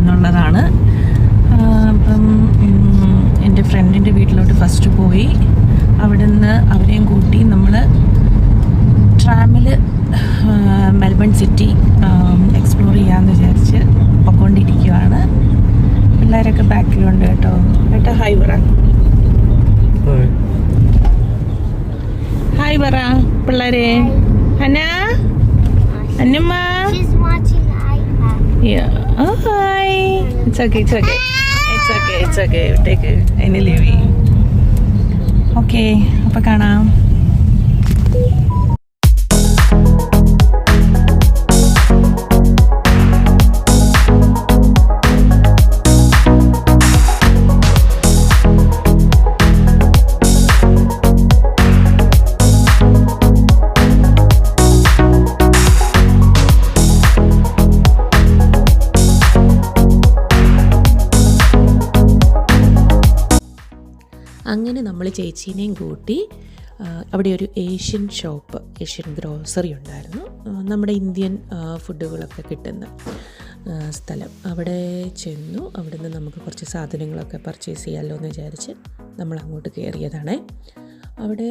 എന്നുള്ളതാണ്. അപ്പം എൻ്റെ ഫ്രണ്ടിൻ്റെ വീട്ടിലോട്ട് ഫസ്റ്റ് പോയി. അവിടുന്ന് അവരെയും കൂട്ടി നമ്മൾ ട്രാമിൽ മെൽബൺ സിറ്റി എക്സ്പ്ലോർ ചെയ്യാമെന്ന് വിചാരിച്ച് പൊയ്ക്കൊണ്ടിരിക്കുകയാണ്. പിള്ളേരൊക്കെ ബാക്കിലുണ്ട് കേട്ടോ. ഏട്ടാ ഹായ് പറ, ഹായ് പറ പിള്ളേരെ. അന്ന Annamma. Oh hi. It's okay. Take it. Any leave. Okay. അപ്പോൾ കാണാം. അങ്ങനെ നമ്മൾ ചേച്ചീനെയും കൂട്ടി അവിടെ ഒരു ഏഷ്യൻ ഷോപ്പ്, ഏഷ്യൻ ഗ്രോസറി ഉണ്ടായിരുന്നു, നമ്മുടെ ഇന്ത്യൻ ഫുഡുകളൊക്കെ കിട്ടുന്ന സ്ഥലം. അവിടെ ചെന്നു. അവിടെ നിന്ന് നമുക്ക് കുറച്ച് സാധനങ്ങളൊക്കെ പർച്ചേസ് ചെയ്യാമല്ലോ എന്ന് വിചാരിച്ച് നമ്മൾ അങ്ങോട്ട് കയറിയതാണ്. അവിടെ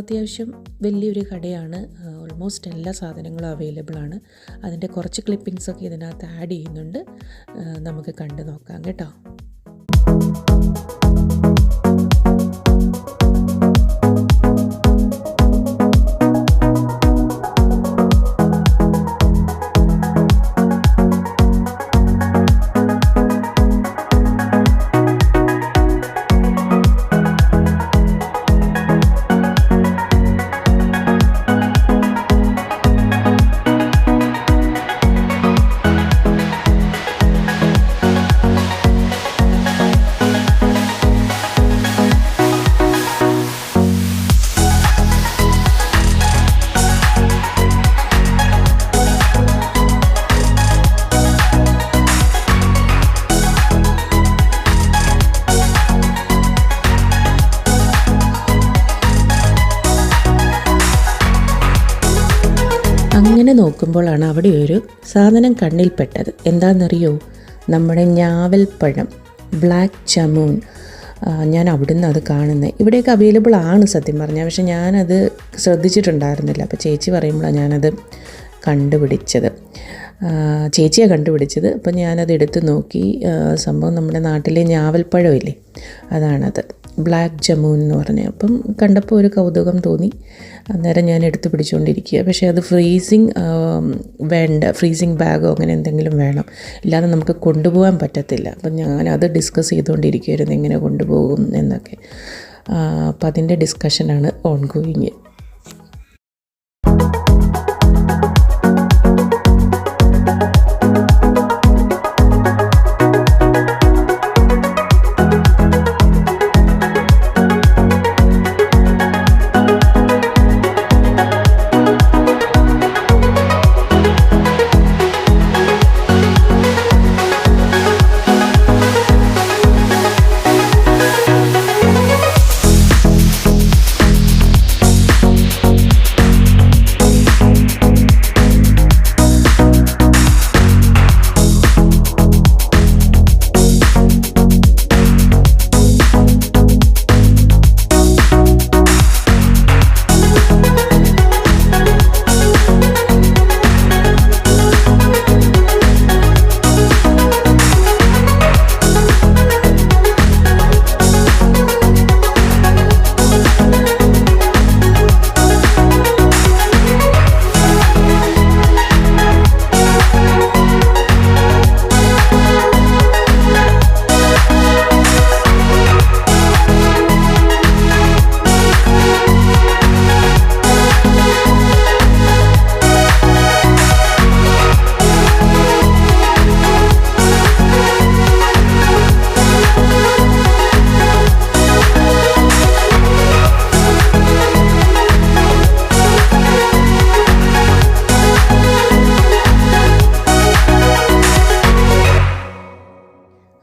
അത്യാവശ്യം വലിയൊരു കടയാണ്. ഓൾമോസ്റ്റ് എല്ലാ സാധനങ്ങളും അവൈലബിൾ ആണ്. അതിൻ്റെ കുറച്ച് ക്ലിപ്പിങ്സൊക്കെ ഇതിനകത്ത് ആഡ് ചെയ്യുന്നുണ്ട്. നമുക്ക് കണ്ടു നോക്കാം കേട്ടോ. അങ്ങനെ നോക്കുമ്പോഴാണ് അവിടെ ഒരു സാധനം കണ്ണിൽപ്പെട്ടത്. എന്താണെന്നറിയോ? നമ്മുടെ ഞാവൽപ്പഴം, ബ്ലാക്ക് ജമൂൻ. ഞാൻ അവിടുന്ന് അത് കാണുന്നത്. ഇവിടെയൊക്കെ അവൈലബിൾ ആണ് സത്യം പറഞ്ഞാൽ, പക്ഷെ ഞാനത് ശ്രദ്ധിച്ചിട്ടുണ്ടായിരുന്നില്ല. അപ്പോൾ ചേച്ചി പറയുമ്പോഴാണ് ഞാനത് കണ്ടുപിടിച്ചത്. ചേച്ചിയാണ് കണ്ടുപിടിച്ചത്. അപ്പം ഞാനത് എടുത്ത് നോക്കി. സംഭവം നമ്മുടെ നാട്ടിലെ ഞാവൽപ്പഴമില്ലേ, അതാണത്, ബ്ലാക്ക് ജമൂൻ എന്ന് പറഞ്ഞ്. അപ്പം കണ്ടപ്പോൾ ഒരു കൗതുകം തോന്നി. അന്നേരം ഞാൻ എടുത്ത് പിടിച്ചുകൊണ്ടിരിക്കുക. പക്ഷേ അത് ഫ്രീസിങ് ബാഗോ അങ്ങനെ എന്തെങ്കിലും വേണം, ഇല്ലാതെ നമുക്ക് കൊണ്ടുപോകാൻ പറ്റത്തില്ല. അപ്പം ഞാനത് ഡിസ്കസ് ചെയ്തുകൊണ്ടിരിക്കുകയായിരുന്നു, എങ്ങനെ കൊണ്ടുപോകും എന്നൊക്കെ. അപ്പം അതിൻ്റെ ഡിസ്കഷനാണ് ഓൺ ഗോയിങ്.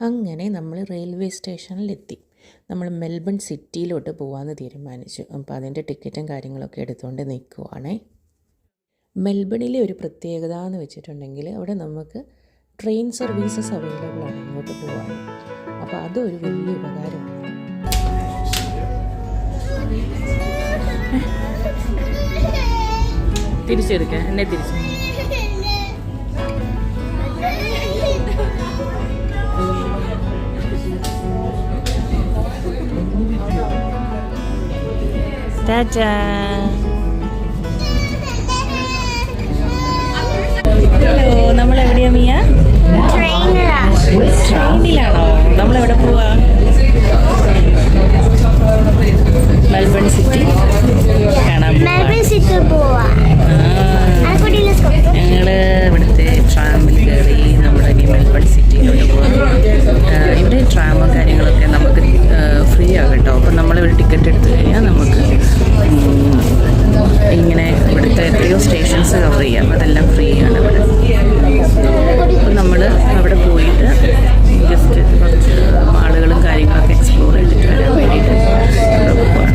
അങ്ങനെ നമ്മൾ റെയിൽവേ സ്റ്റേഷനിലെത്തി. നമ്മൾ മെൽബൺ സിറ്റിയിലോട്ട് പോകാമെന്ന് തീരുമാനിച്ചു. അപ്പോൾ അതിൻ്റെ ടിക്കറ്റും കാര്യങ്ങളൊക്കെ എടുത്തുകൊണ്ട് നിൽക്കുവാണേ. മെൽബണിലെ ഒരു പ്രത്യേകത എന്ന് വെച്ചിട്ടുണ്ടെങ്കിൽ അവിടെ നമുക്ക് ട്രെയിൻ സർവീസസ് അവൈലബിൾ ആണ് ഇങ്ങോട്ട് പോകാൻ. അപ്പോൾ അതൊരു വലിയ ഉപകാരമാണ്. തിരിച്ചെടുക്കുക, എന്നെ തിരിച്ചു. ഹലോ, നമ്മളെവിടെയാ മിയ? ട്രെയിനിലാണോ? നമ്മളെവിടെ പോവാ? മെൽബൺ സിറ്റി കാണാൻ പോവാ. ഞങ്ങള് ഇവിടുത്തെ ട്രാമിൽ കയറി നമ്മുടെ ഇനി മെൽബൺ സിറ്റിയിലോട്ട് പോകും. ഇവിടെ ട്രാമും കാര്യങ്ങളൊക്കെ നമുക്ക് ഫ്രീ ആകട്ടോ. അപ്പം നമ്മളിവിടെ ടിക്കറ്റ് എടുത്തു കഴിഞ്ഞാൽ നമുക്ക് ഇങ്ങനെ ഇവിടുത്തെ എത്രയോ സ്റ്റേഷൻസ് കവർ ചെയ്യാം. അതെല്ലാം ഫ്രീ ആണ് ഇവിടെ. അപ്പം നമ്മൾ അവിടെ പോയിട്ട് ജസ്റ്റ് കുറച്ച് മാളുകളും കാര്യങ്ങളൊക്കെ എക്സ്പ്ലോർ ചെയ്തിട്ട് വരാൻ വേണ്ടിയിട്ട് അവിടെ പോവാണ്.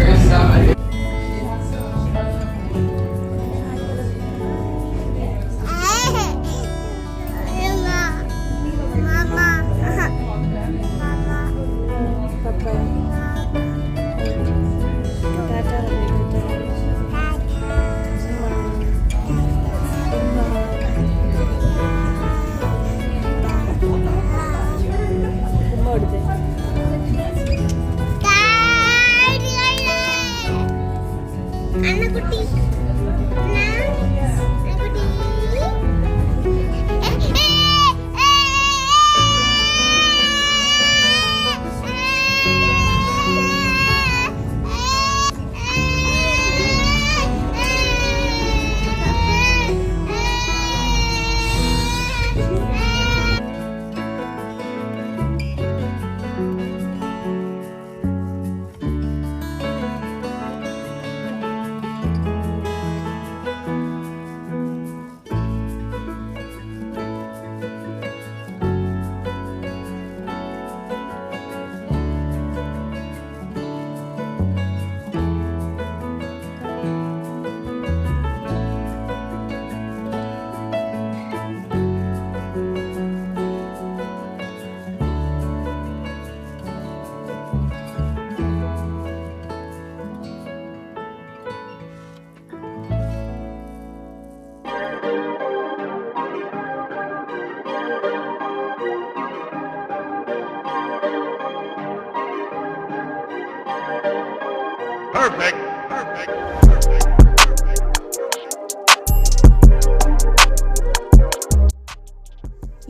Perfect.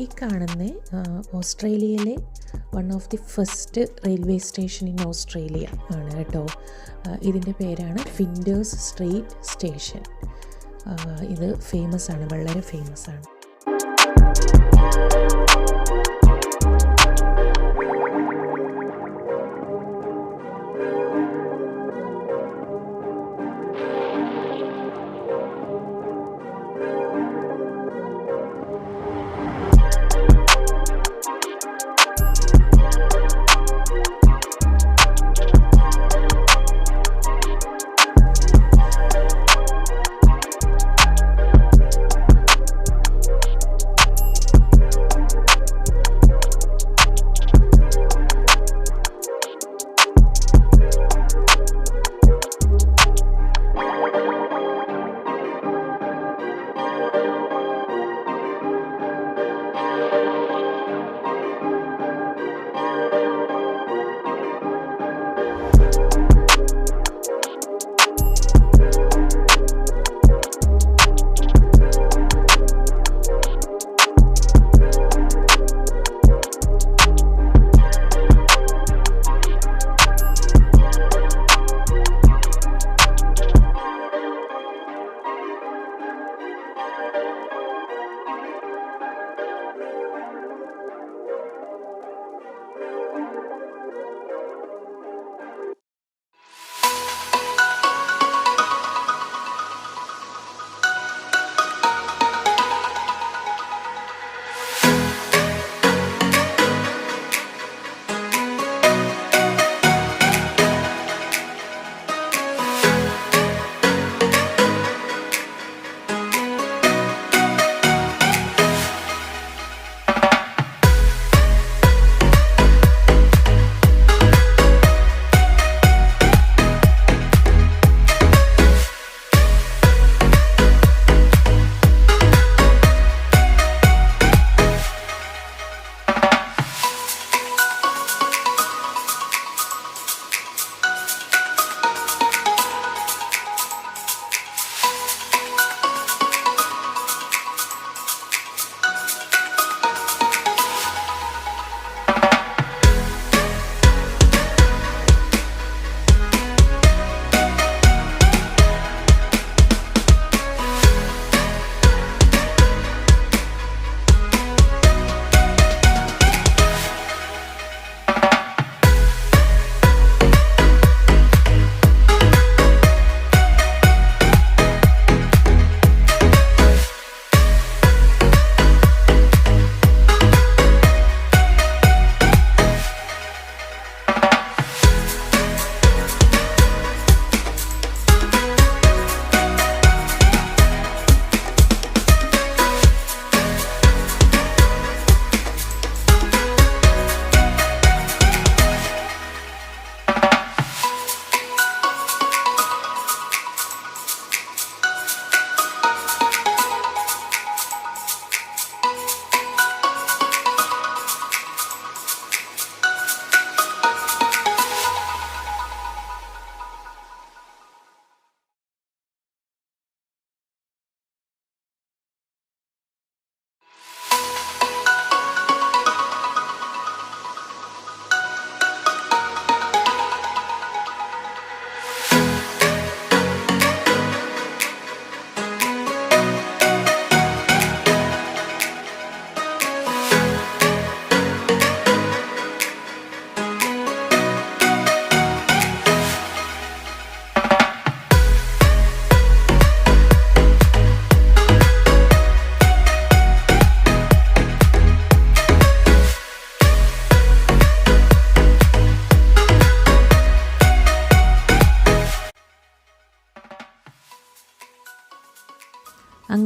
ഈ കാണുന്ന ഓസ്ട്രേലിയയിലെ one of the first railway station in Australia ആണ് കേട്ടോ. ഇതിൻ്റെ പേരാണ് ഫിൻഡേഴ്സ് സ്ട്രീറ്റ് സ്റ്റേഷൻ. ഇത് ഫേമസ് ആണ്, വളരെ ഫേമസ് ആണ്.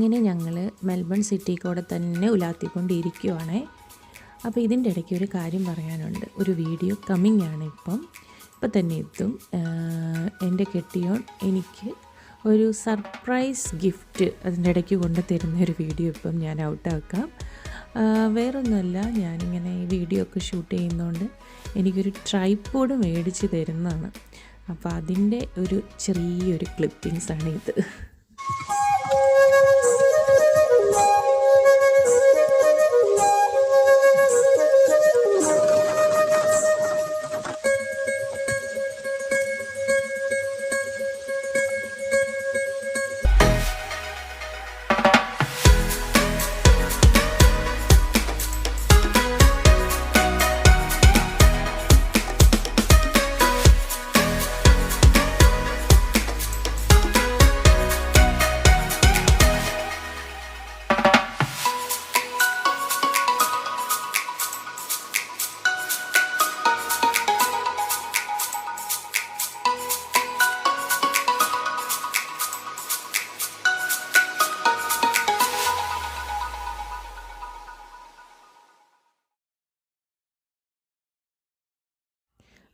അങ്ങനെ ഞങ്ങൾ മെൽബൺ സിറ്റി കൂടെ തന്നെ ഉലാത്തിക്കൊണ്ടിരിക്കുവാണേ. അപ്പോൾ ഇതിൻ്റെ ഇടയ്ക്ക് ഒരു കാര്യം പറയാനുണ്ട്. ഒരു വീഡിയോ കമ്മിങ് ആണ്, ഇപ്പം തന്നെ എത്തും. എൻ്റെ കെട്ടിയോൻ എനിക്ക് ഒരു സർപ്രൈസ് ഗിഫ്റ്റ് അതിൻ്റെ ഇടയ്ക്ക് കൊണ്ട് തരുന്ന ഒരു വീഡിയോ ഇപ്പം ഞാൻ ഔട്ടാക്കാം. വേറൊന്നുമല്ല, ഞാനിങ്ങനെ ഈ വീഡിയോ ഒക്കെ ഷൂട്ട് ചെയ്യുന്നതുകൊണ്ട് എനിക്കൊരു ട്രൈപോഡ് മേടിച്ച് തരുന്നതാണ്. അപ്പോൾ അതിൻ്റെ ഒരു ചെറിയൊരു ക്ലിപ്പിങ്സാണ് ഇത്.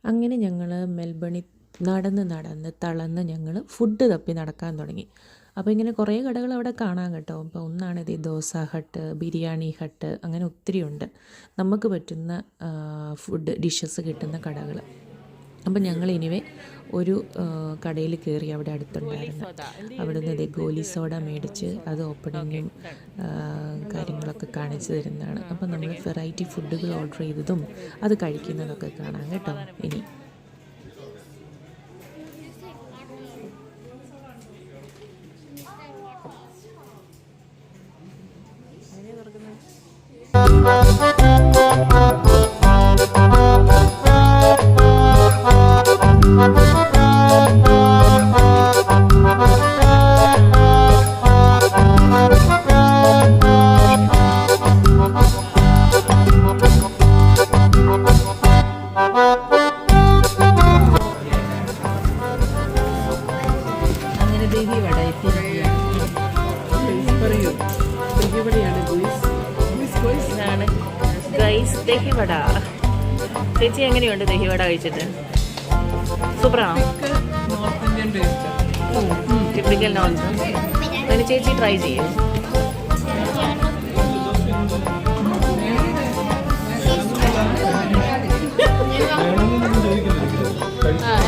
അങ്ങനെ ഞങ്ങൾ മെൽബണിൽ നടന്ന് തളർന്ന് ഞങ്ങൾ ഫുഡ് തപ്പി നടക്കാൻ തുടങ്ങി. അപ്പോൾ ഇങ്ങനെ കുറേ കടകൾ അവിടെ കാണാൻ കേട്ടോ. അപ്പോൾ ഒന്നാണിത് ദോസ ഹട്ട്, ബിരിയാണി ഹട്ട്, അങ്ങനെ ഒത്തിരി ഉണ്ട് നമുക്ക് പറ്റുന്ന ഫുഡ് ഡിഷസ് കിട്ടുന്ന കടകൾ. അപ്പം ഞങ്ങൾ എനിവേ ഒരു കടയിൽ കയറി, അവിടെ അടുത്തുണ്ടായിരുന്നു. അവിടെ നിന്ന് ഗോലി സോഡ മേടിച്ച് അത് ഓപ്പണിങ്ങും കാര്യങ്ങളൊക്കെ കാണിച്ചു തരുന്നതാണ്. അപ്പം നമ്മൾ വെറൈറ്റി ഫുഡുകൾ ഓർഡർ ചെയ്തതും അത് കഴിക്കുന്നതൊക്കെ കാണാം കേട്ടോ. ഇനി ദഹിവട. ചേച്ചി എങ്ങനെയുണ്ട് ദഹിവട കഴിച്ചിട്ട്? സൂപ്പറാണോ? Typical north. അതിന് ചേച്ചി ട്രൈ ചെയ്യും.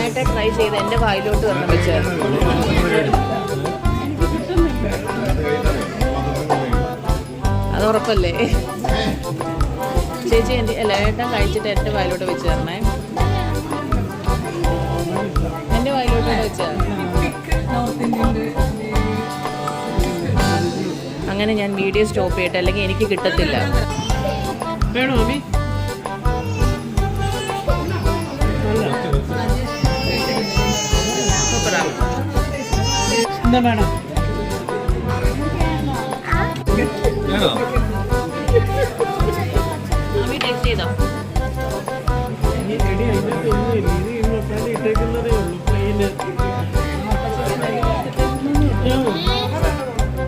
ഏട്ടാ ട്രൈ ചെയ്ത് എൻ്റെ വായിലോട്ട് വരണം വെച്ചാൽ. അത് ഉറപ്പല്ലേ? ചേച്ചി എൻ്റെ ഏട്ടൻ കഴിച്ചിട്ട് എൻ്റെ വായിലോട്ട് വെച്ച് തരണേ. എൻ്റെ വായിലോട്ട് വെച്ച് അങ്ങനെ ഞാൻ വീഡിയോ സ്റ്റോപ്പ് ചെയ്യട്ടെ, അല്ലെങ്കിൽ എനിക്ക് കിട്ടത്തില്ല. വേണോ മമ്മി? എന്താ വേണം? ടേസ്റ്റ് ചെയ്തോ?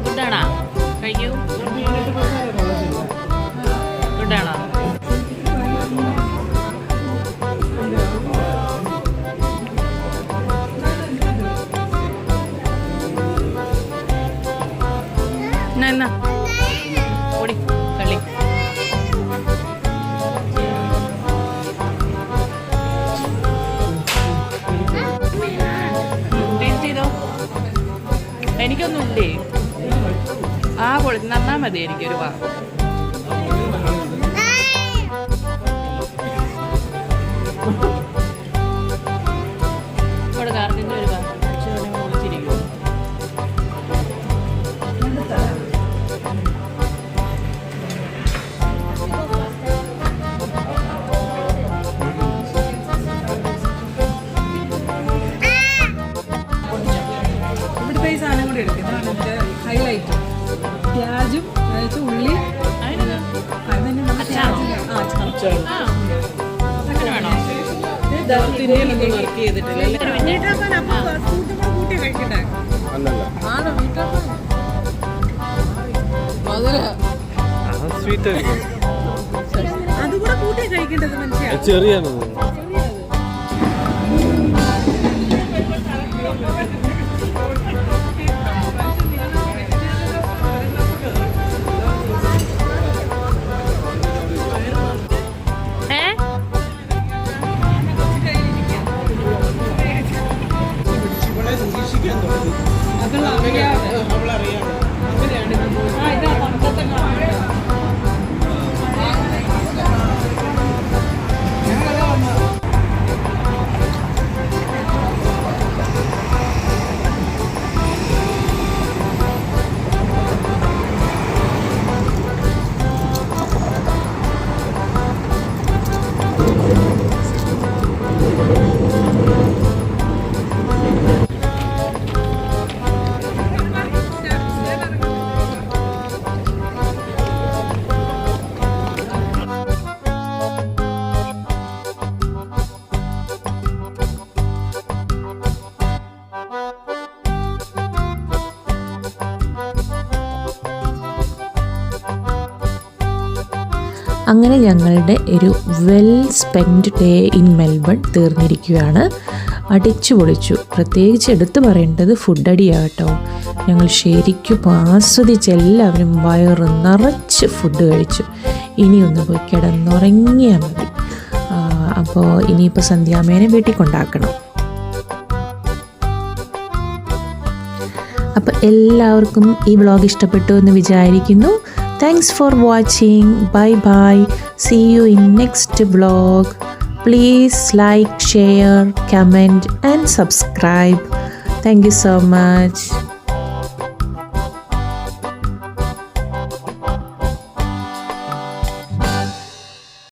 ഫുഡാണോ? കഴിക്കൂ. ഫുഡാണോ? എന്നാ ഓടി കളി. എനിക്കൊന്നും ഇല്ലേ? ആ പൊളി നന്നാ മതി. എനിക്കൊരു വാ ഇവിടെ കാർഡിൻ്റെ ഒരു വാ വിളിച്ചിരിക്കും. ഇവിടുത്തെ ഈ സാധനം കൂടി എടുക്കുന്നതാണ് ഇതിൻ്റെ ഹൈലൈറ്റ്. പ്യാജും ഉള്ളി വർക്ക് ചെയ്തിട്ടില്ല. സ്വീറ്റ് അതുകൂടെ കൂട്ടി കഴിക്കേണ്ടത് മനുഷ്യ. ചെറിയാണ്. അങ്ങനെ ഞങ്ങളുടെ ഒരു well spend day in Melbourne തീർന്നിരിക്കുകയാണ്. അടിച്ചു പൊളിച്ചു. പ്രത്യേകിച്ച് എടുത്തു പറയേണ്ടത് ഫുഡടിയാണ് കേട്ടോ. ഞങ്ങൾ ശരിക്കും ആസ്വദിച്ച് എല്ലാവരും വയറ് നിറച്ച് ഫുഡ് കഴിച്ചു. ഇനിയൊന്ന് പോയി കിടന്നുറങ്ങിയാൽ മതി. അപ്പോൾ ഇനിയിപ്പോൾ സന്ധ്യാമേനെ വീട്ടിൽ കൊണ്ടാക്കണം. അപ്പോൾ എല്ലാവർക്കും ഈ വ്ളോഗ് ഇഷ്ടപ്പെട്ടു എന്ന് വിചാരിക്കുന്നു. Thanks for watching. Bye bye. See you in next vlog. Please like, share, comment and subscribe. Thank you so much.